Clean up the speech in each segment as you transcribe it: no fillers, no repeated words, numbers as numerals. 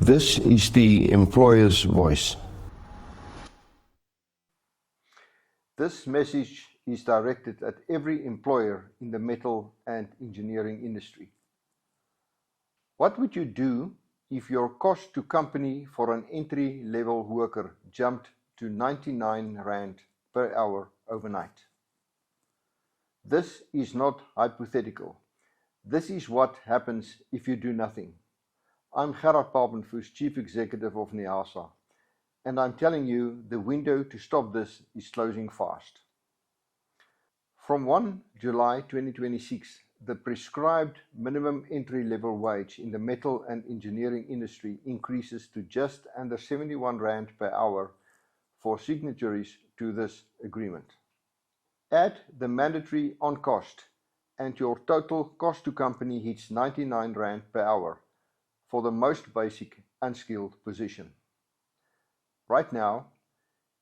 This is the employer's voice. This message is directed at every employer in the metal and engineering industry. What would you do if your cost to company for an entry-level worker jumped to 99 Rand per hour overnight? This is not hypothetical. This is what happens if you do nothing. I'm Gerard Papenfoos, Chief Executive of NIASA, and I'm telling you the window to stop this is closing fast. From 1 July 2026, the prescribed minimum entry-level wage in the metal and engineering industry increases to just under 71 Rand per hour for signatories to this agreement. Add the mandatory on cost and your total cost to company hits 99 Rand per hour for the most basic unskilled position. Right now,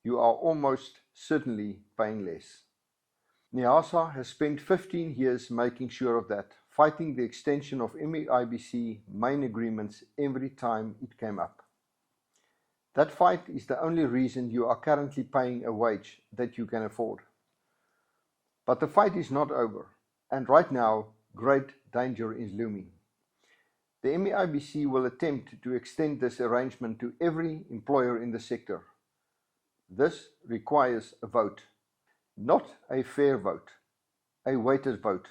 you are almost certainly paying less. NIASA has spent 15 years making sure of that, fighting the extension of MEIBC main agreements every time it came up. That fight is the only reason you are currently paying a wage that you can afford. But the fight is not over, and right now, great danger is looming. The MEIBC will attempt to extend this arrangement to every employer in the sector. This requires a vote, not a fair vote, a weighted vote.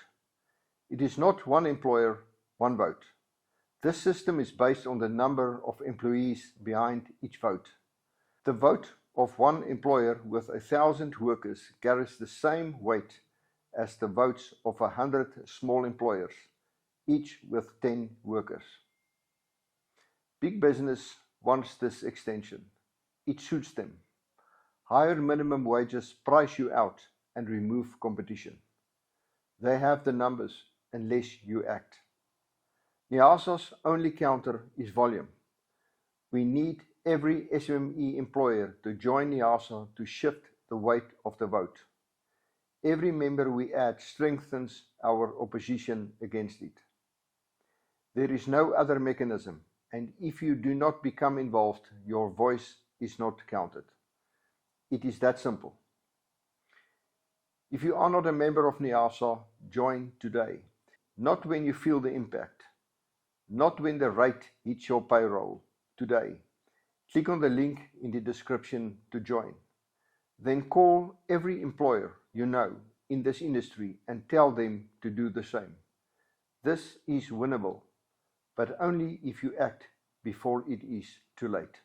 It is not one employer, one vote. This system is based on the number of employees behind each vote. The vote of one employer with 1,000 workers carries the same weight as the votes of 100 small employers, each with 10 workers. Big business wants this extension. It suits them. Higher minimum wages price you out and remove competition. They have the numbers unless you act. NIASA's only counter is volume. We need every SME employer to join NIASA to shift the weight of the vote. Every member we add strengthens our opposition against it. There is no other mechanism, and if you do not become involved, your voice is not counted. It is that simple. If you are not a member of NIASA, join today. Not when you feel the impact. Not when the rate hits your payroll. Today. Click on the link in the description to join. Then call every employer you know in this industry and tell them to do the same. This is winnable, but only if you act before it is too late.